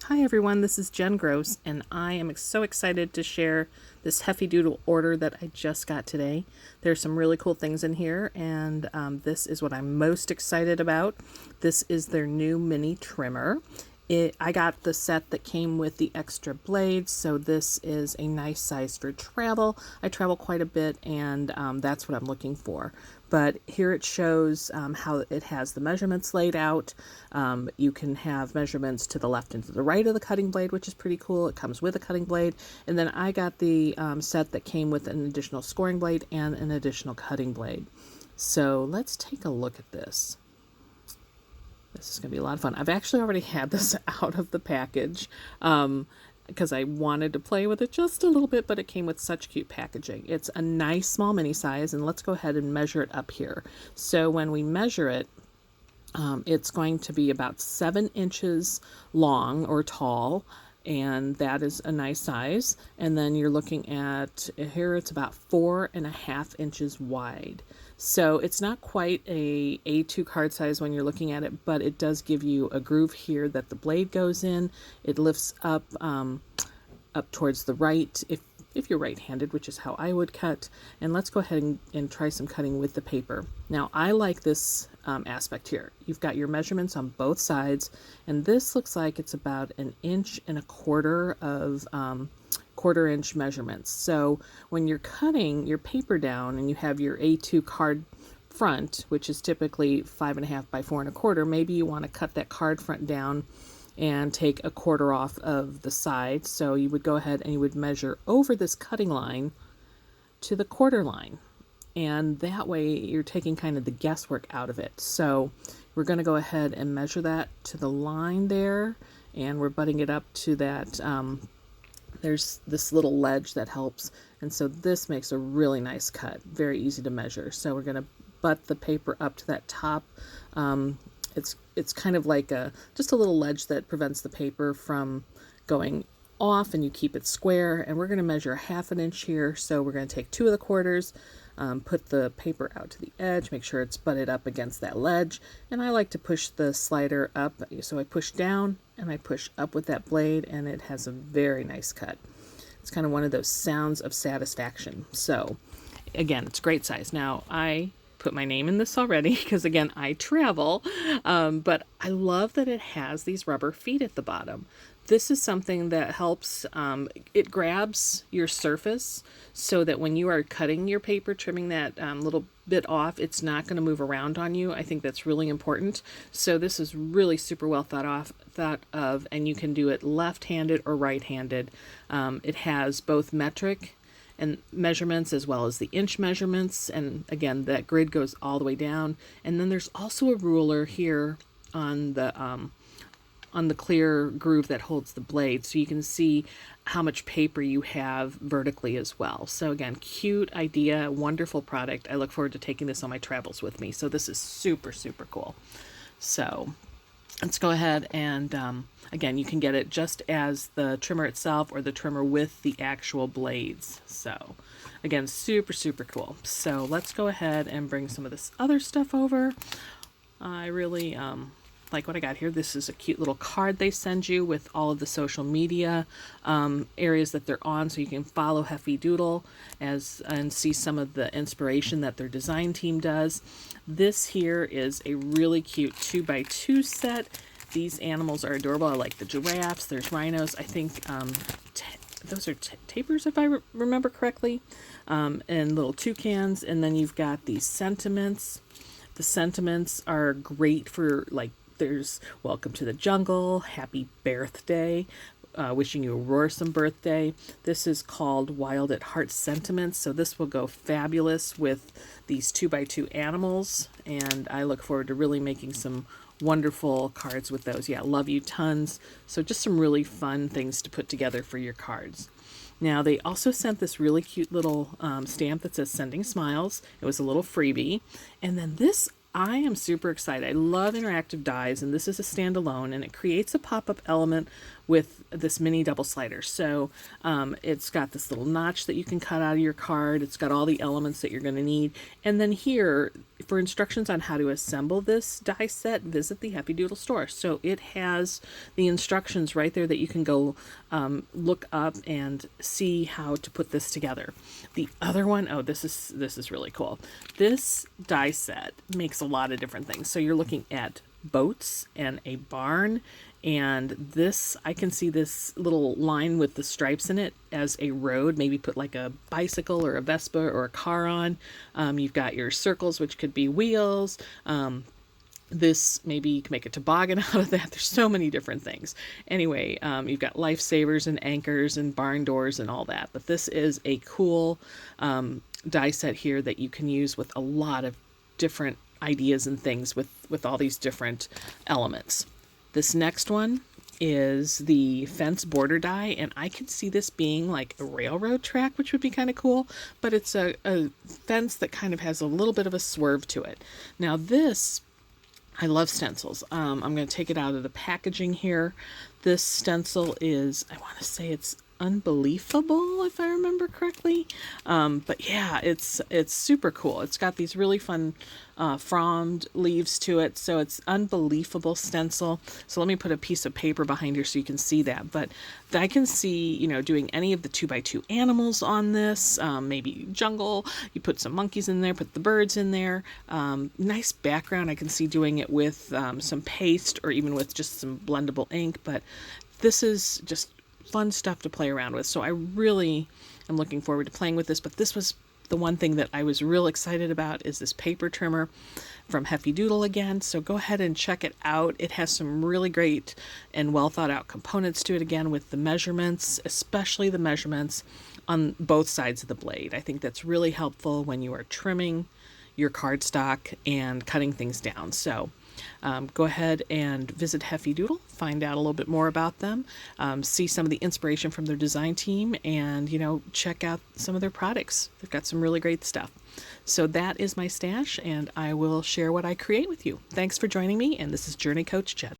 Hi everyone, this is Jen Gross, and I am so excited to share this Heffy Doodle order that I just got today. There's some really cool things in here, and this is what I'm most excited about. This is their new mini trimmer. I got the set that came with the extra blades, so this is a nice size for travel. I travel quite a bit, and that's what I'm looking for. But here it shows how it has the measurements laid out. You can have measurements to the left and to the right of the cutting blade, which is pretty cool. It comes with a cutting blade. And then I got the set that came with an additional scoring blade and an additional cutting blade. So let's take a look at this. This is going to be a lot of fun. I've actually already had this out of the package because I wanted to play with it just a little bit, but it came with such cute packaging. It's a nice small mini size, and let's go ahead and measure it up here. So when we measure it, it's going to be about 7 inches long or tall, and that is a nice size. And then you're looking at here, it's about 4.5 inches wide. So it's not quite a A2 card size when you're looking at it, but it does give you a groove here that the blade goes in. It lifts up up towards the right if you're right-handed, which is how I would cut. And let's go ahead and try some cutting with the paper. Now I like this aspect here. You've got your measurements on both sides, and this looks like it's about 1.25 inches of quarter-inch measurements. So when you're cutting your paper down and you have your A2 card front, which is typically 5.5 by 4.25, maybe you want to cut that card front down and take 1/4 off of the side. So you would go ahead and you would measure over this cutting line to the quarter line. And that way you're taking kind of the guesswork out of it. So we're going to go ahead and measure that to the line there, and we're butting it up to that. There's this little ledge that helps, and so this makes a really nice cut, very easy to measure. So we're going to butt the paper up to that top. It's kind of like just a little ledge that prevents the paper from going off, and you keep it square. And we're going to measure 1/2 inch here. So we're going to take 2 of the quarters, put the paper out to the edge, make sure it's butted up against that ledge. And I like to push the slider up. So I push down and I push up with that blade, and it has a very nice cut. It's kind of one of those sounds of satisfaction. So again, it's great size. Now I put my name in this already because again, I travel, but I love that it has these rubber feet at the bottom. This is something that helps, it grabs your surface so that when you are cutting your paper, trimming that little bit off, it's not going to move around on you. I think that's really important. So this is really super well thought of, and you can do it left-handed or right-handed. It has both metric and measurements as well as the inch measurements, and again that grid goes all the way down. And then there's also a ruler here on the clear groove that holds the blade, so you can see how much paper you have vertically as well. So again, cute idea, wonderful product. I look forward to taking this on my travels with me. So this is super cool. So let's go ahead and again, you can get it just as the trimmer itself or the trimmer with the actual blades. So again, super cool. So let's go ahead and bring some of this other stuff over. I really like what I got here. This is a cute little card they send you with all of the social media areas that they're on, so you can follow Heffy Doodle and see some of the inspiration that their design team does. This here is a really cute 2x2 set. These animals are adorable. I like the giraffes. There's rhinos. I think those are tapirs, if I remember correctly, and little toucans. And then you've got these sentiments. The sentiments are great for, like, there's welcome to the jungle, happy birthday, wishing you a roarsome birthday. This is called Wild at Heart Sentiments. So this will go fabulous with these 2x2 animals. And I look forward to really making some wonderful cards with those. Yeah, love you tons. So just some really fun things to put together for your cards. Now, they also sent this really cute little stamp that says Sending Smiles. It was a little freebie. And then this, I am super excited. I love interactive dies, and this is a standalone, and it creates a pop-up element with this mini double slider. So it's got this little notch that you can cut out of your card. It's got all the elements that you're going to need. And then here, for instructions on how to assemble this die set, visit the Heffy Doodle store. So it has the instructions right there that you can go look up and see how to put this together. The other one, oh, this is really cool. This die set makes a lot of different things. So you're looking at boats and a barn, and this, I can see this little line with the stripes in it as a road. Maybe put like a bicycle or a Vespa or a car on. You've got your circles, which could be wheels. This, maybe you can make a toboggan out of that. There's so many different things. Anyway, you've got lifesavers and anchors and barn doors and all that. But this is a cool die set here that you can use with a lot of different ideas and things with all these different elements. This next one is the fence border die, and I can see this being like a railroad track, which would be kind of cool, but it's a fence that kind of has a little bit of a swerve to it. Now this, I love stencils. I'm going to take it out of the packaging here. This stencil is, I want to say it's Unbelievable, if I remember correctly. But yeah, it's super cool. It's got these really fun frond leaves to it, so it's Unbelievable stencil. So let me put a piece of paper behind here so you can see that. But I can see, you know, doing any of the 2x2 animals on this, maybe jungle. You put some monkeys in there, put the birds in there. Nice background. I can see doing it with some paste or even with just some blendable ink. But this is just fun stuff to play around with. So I really am looking forward to playing with this. But this was the one thing that I was real excited about, is this paper trimmer from Heffy Doodle again. So go ahead and check it out. It has some really great and well thought out components to it, again, with the measurements, especially the measurements on both sides of the blade. I think that's really helpful when you are trimming your cardstock and cutting things down. So go ahead and visit Heffy Doodle, find out a little bit more about them, see some of the inspiration from their design team, and, you know, check out some of their products. They've got some really great stuff. So that is my stash, and I will share what I create with you. Thanks for joining me, and this is Journey Coach Jet.